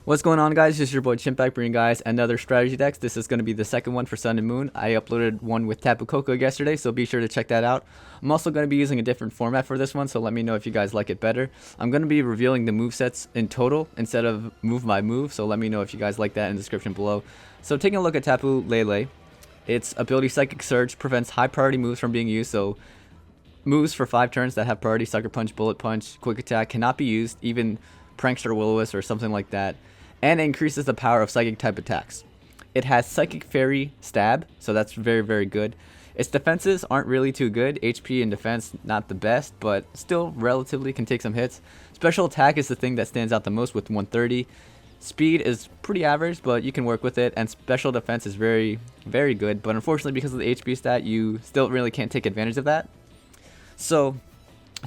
What's going on, guys? This is your boy Chimpact bringing guys another strategy decks. This is going to be the second one for Sun and Moon. I uploaded one with Tapu LELE yesterday, so be sure to check that out. I'm also going to be using a different format for this one, so let me know if you guys like it better. I'm going to be revealing the movesets in total instead of move by move, so let me know if you guys like that in the description below. So taking a look at Tapu LELE, its ability Psychic Surge prevents high priority moves from being used, so moves for 5 turns that have priority Sucker Punch, Bullet Punch, Quick Attack cannot be used, even Prankster Will-O-Wisp or something like that. And increases the power of psychic type attacks. It has Psychic Fairy Stab, so that's very, very good. Its defenses aren't really too good. HP and defense not the best, but still relatively can take some hits. Special attack is the thing that stands out the most with 130. Speed is pretty average, but you can work with it. And special defense is very, very good. But unfortunately, because of the HP stat, you still really can't take advantage of that. So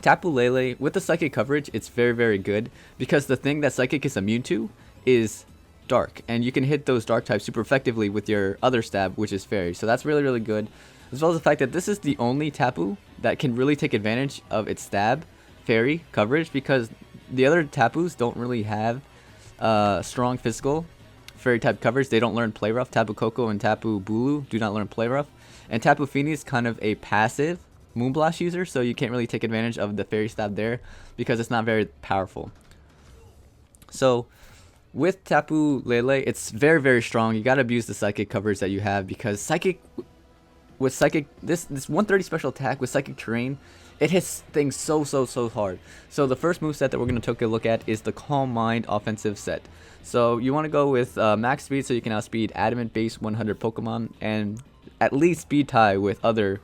Tapu LELE, with the Psychic coverage, it's very, very good. Because the thing that Psychic is immune to is dark, and you can hit those dark types super effectively with your other stab, which is fairy. So that's really, really good, as well as the fact that this is the only Tapu that can really take advantage of its stab fairy coverage, because the other Tapus don't really have strong physical fairy type coverage. They don't learn play rough. Tapu Koko and Tapu Bulu do not learn play rough, and Tapu Fini is kind of a passive Moonblast user, so you can't really take advantage of the fairy stab there because it's not very powerful. So with Tapu LELE, it's very, very strong. You gotta abuse the Psychic coverage that you have, because Psychic, this 130 special attack with Psychic Terrain, it hits things so hard. So the first moveset that we're gonna take a look at is the Calm Mind offensive set. So you want to go with max speed, so you can outspeed Adamant base 100 Pokemon, and at least speed tie with other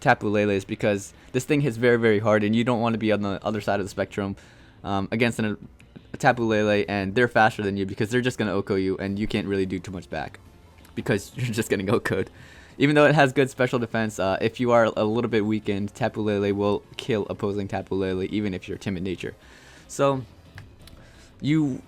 Tapu LELEs, because this thing hits very, very hard, and you don't want to be on the other side of the spectrum against a Tapu LELE, and they're faster than you, because they're just going to OHKO you, and you can't really do too much back because you're just getting OHKO'd. Even though it has good special defense, if you are a little bit weakened, Tapu LELE will kill opposing Tapu LELE, even if you're timid nature. So you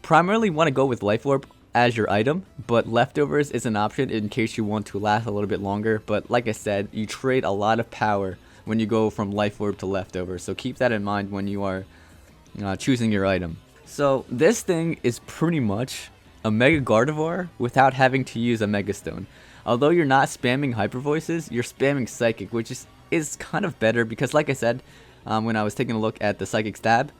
primarily want to go with Life Orb as your item, but Leftovers is an option in case you want to last a little bit longer. But like I said, you trade a lot of power when you go from Life Orb to Leftovers, so keep that in mind when you are choosing your item. So this thing is pretty much a Mega Gardevoir without having to use a Mega Stone. Although you're not spamming Hyper Voices, you're spamming Psychic, which is kind of better, because like I said, when I was taking a look at the Psychic stab,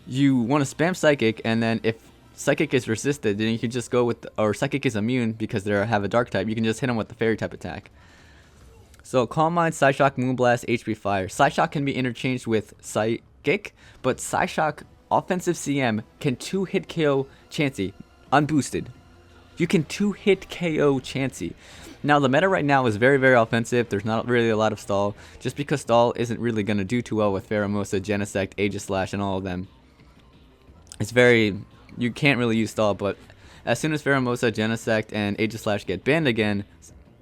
you want to spam Psychic, and then if Psychic is resisted, then you can just go with, or Psychic is immune because they have a Dark type, you can just hit them with the Fairy type attack. So Calm Mind, Psyshock, Moonblast, HP Fire. Psyshock can be interchanged with Psychic, but Psyshock offensive CM can 2-hit KO Chansey unboosted. You can 2-hit KO Chansey. Now the meta right now is very, very offensive. There's not really a lot of stall, just because stall isn't really going to do too well with Pheromosa, Genesect, Aegislash, and all of them. You can't really use stall, but as soon as Pheromosa, Genesect, and Aegislash get banned again,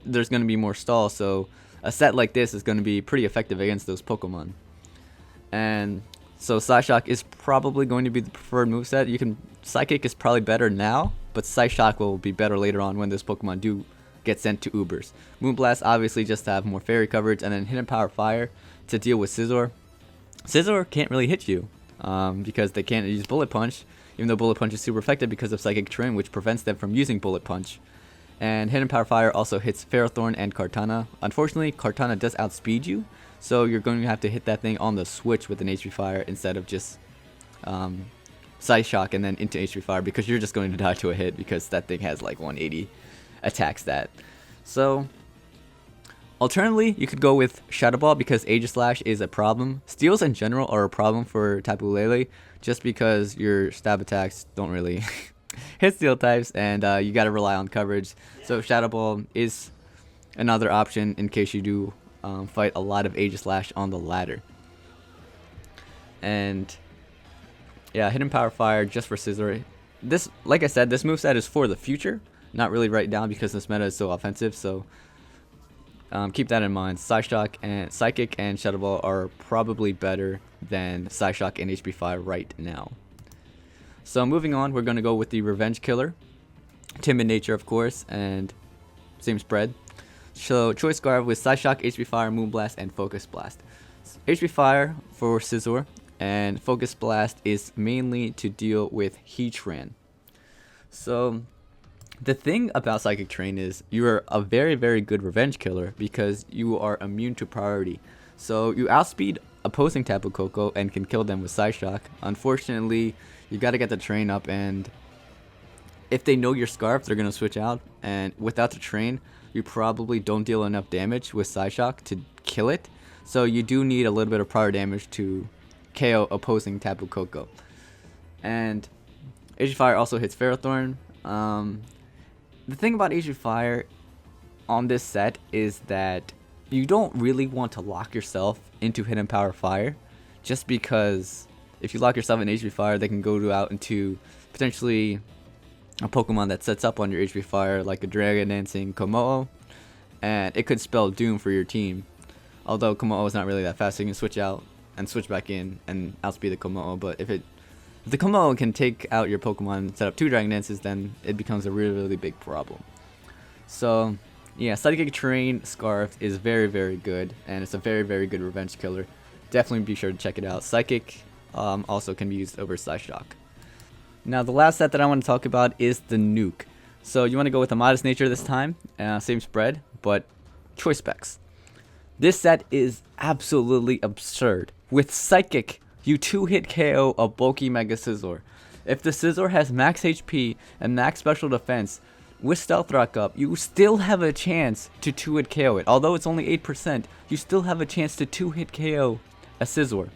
there's going to be more stall, so a set like this is going to be pretty effective against those Pokemon. And so Psyshock is probably going to be the preferred moveset. Psychic is probably better now, but Psyshock will be better later on when those Pokemon do get sent to Ubers. Moonblast obviously just to have more fairy coverage, and then Hidden Power Fire to deal with Scizor. Scizor can't really hit you because they can't use Bullet Punch, even though Bullet Punch is super effective because of Psychic Terrain, which prevents them from using Bullet Punch. And Hidden Power Fire also hits Ferrothorn and Kartana. Unfortunately, Kartana does outspeed you, so you're going to have to hit that thing on the switch with an HP Fire instead of just Psyshock and then into HP Fire, because you're just going to die to a hit because that thing has like 180 attack stat. So alternatively, you could go with Shadow Ball because Aegislash is a problem. Steals in general are a problem for Tapu LELE, just because your stab attacks don't really hit steel types, and you got to rely on coverage. So Shadow Ball is another option in case you do fight a lot of Aegislash on the ladder. And yeah, Hidden Power Fire just for Scizor. This, like I said, this moveset is for the future, not really right now, because this meta is so offensive. So keep that in mind. Psyshock and Psychic and Shadow Ball are probably better than Psyshock and HP Fire right now. So moving on, we're going to go with the Revenge Killer. Timid nature, of course, and same spread. So Choice Scarf with Psyshock, HP Fire, Moonblast, and Focus Blast. HP Fire for Scizor, and Focus Blast is mainly to deal with Heatran. So the thing about Psychic Terrain is you are a very, very good revenge killer because you are immune to priority. So you outspeed opposing Tapu Koko and can kill them with Side Shock. Unfortunately, you got to get the train up, and if they know your Scarf, they're going to switch out. And without the train, you probably don't deal enough damage with Side Shock to kill it. So you do need a little bit of prior damage to KO opposing Tapu Koko. And Age of Fire also hits Ferrothorn. The thing about Age of Fire on this set is that you don't really want to lock yourself into Hidden Power Fire, just because if you lock yourself in Age of Fire, they can go out into potentially a Pokemon that sets up on your Age of Fire, like a Dragon Dancing Komodo, and it could spell doom for your team. Although Komodo is not really that fast, so you can switch out and switch back in and outspeed the Komodo. But if the Komodo can take out your Pokemon and set up 2 Dragon Dances, then it becomes a really, really big problem. So, yeah, Psychic Terrain Scarf is very, very good, and it's a very, very good revenge killer. Definitely be sure to check it out. Psychic also can be used over Side Shock. Now, the last set that I want to talk about is the Nuke. So, you want to go with a Modest Nature this time, same spread, but choice specs. This set is absolutely absurd. With Psychic, you 2-hit KO a bulky Mega Scizor. If the Scizor has max HP and max special defense, with Stealth Rock up, you still have a chance to 2-hit KO it. Although it's only 8%, you still have a chance to 2-hit KO a Scizor.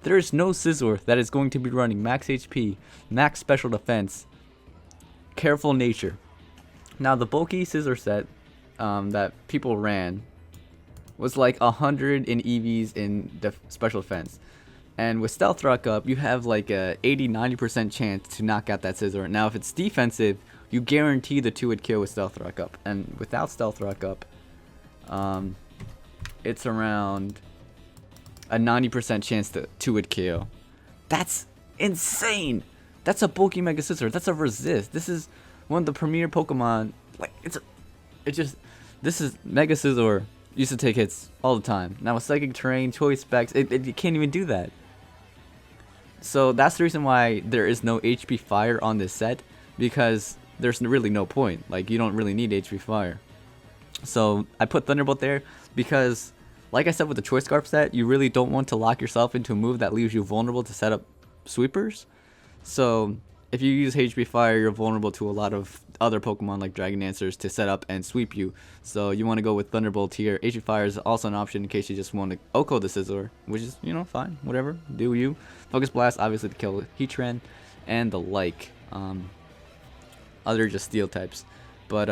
There is no Scizor that is going to be running max HP, max special defense, careful nature. Now, the bulky Scizor set that people ran was like 100 in EVs in special defense. And with Stealth Rock up, you have like a 80-90% chance to knock out that Scizor. Now, if it's defensive, you guarantee the 2-hit kill with Stealth Rock up. And without Stealth Rock up, it's around a 90% chance to 2-hit KO. That's insane! That's a bulky Mega Scizor. That's a resist. This is one of the premier Pokemon. Like, this is Mega Scizor used to take hits all the time. Now with Psychic Terrain, choice specs, it can't even do that. So that's the reason why there is no HP Fire on this set, because there's really no point. Like, you don't really need HP Fire. So I put Thunderbolt there because, like I said with the Choice Scarf set, you really don't want to lock yourself into a move that leaves you vulnerable to set up sweepers. So if you use HP Fire, you're vulnerable to a lot of other Pokemon like Dragon Dancers to set up and sweep you. So you want to go with Thunderbolt here. HP Fire is also an option in case you just want to Oko the Scizor, which is, you know, fine, whatever, do you. Focus Blast, obviously, to kill Heatran and the like. Other just Steel types. But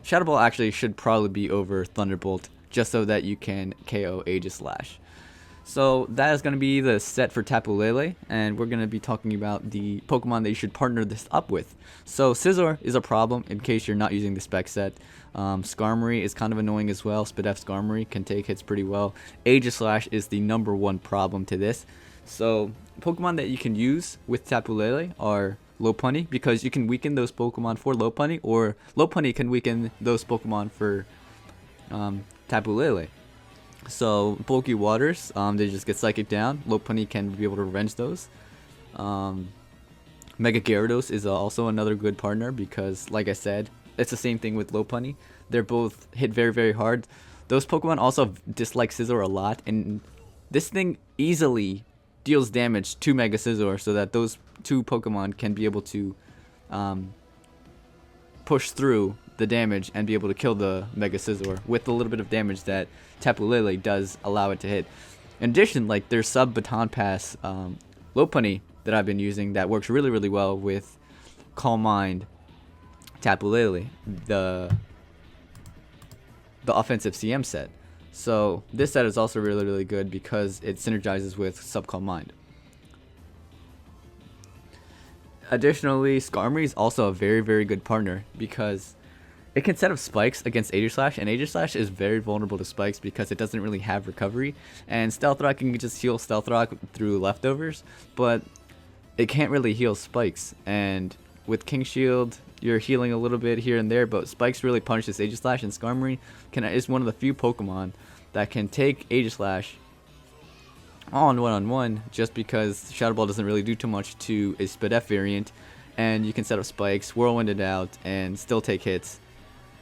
Shadow Ball actually should probably be over Thunderbolt, just so that you can KO Aegislash. So that is going to be the set for Tapu Lele, and we're going to be talking about the Pokemon that you should partner this up with. So Scizor is a problem in case you're not using the spec set. Skarmory is kind of annoying as well. Spidef Skarmory can take hits pretty well. Aegislash is the #1 problem to this. So Pokemon that you can use with Tapu Lele are Lopunny, because you can weaken those Pokemon for Lopunny, or Lopunny can weaken those Pokemon for Tapu Lele. So bulky waters, they just get psychic down. Lopunny can be able to revenge those. Mega Gyarados is also another good partner because, like I said, it's the same thing with Lopunny. They're both hit very, very hard. Those Pokemon also dislike Scizor a lot, and this thing easily deals damage to Mega Scizor, so that those two Pokemon can be able to push through the damage and be able to kill the Mega Scizor with a little bit of damage that Tapu Lele does allow it to hit. In addition, like, there's sub Baton Pass Lopunny that I've been using that works really, really well with Calm Mind Tapu Lele, the offensive CM set. So this set is also really, really good because it synergizes with sub Calm Mind. Additionally, Skarmory is also a very, very good partner because it can set up spikes against Aegislash, and Aegislash is very vulnerable to spikes because it doesn't really have recovery. And Stealth Rock can just heal Stealth Rock through leftovers, but it can't really heal spikes. And with King Shield, you're healing a little bit here and there, but spikes really punishes Aegislash, and Skarmory is one of the few Pokemon that can take Aegislash on one-on-one, just because Shadow Ball doesn't really do too much to a Spidef variant, and you can set up spikes, whirlwind it out, and still take hits.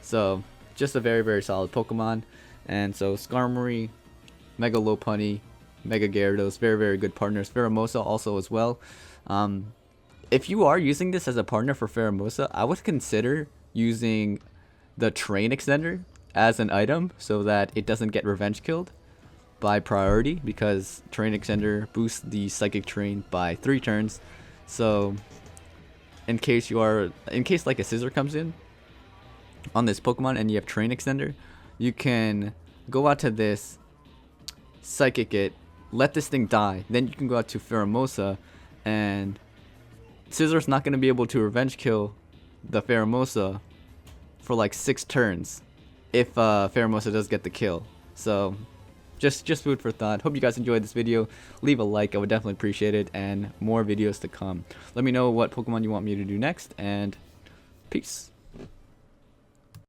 So just a very, very solid Pokemon. And so Skarmory, Mega Lopunny, Mega Gyarados, very, very good partners. Pheromosa also as well. If you are using this as a partner for Pheromosa, I would consider using the Train Extender as an item so that it doesn't get revenge killed by priority, because Train Extender boosts the Psychic Train by 3 turns. So in case like a Scissor comes in on this Pokemon and you have Train Extender, you can go out to this, Psychic it, let this thing die, then you can go out to Pheromosa, and Scissor's not going to be able to revenge kill the Pheromosa for like 6 turns if Pheromosa does get the kill. So just food for thought. Hope you guys enjoyed this video. Leave a like, I would definitely appreciate it, and more videos to come. Let me know what Pokemon you want me to do next, and peace.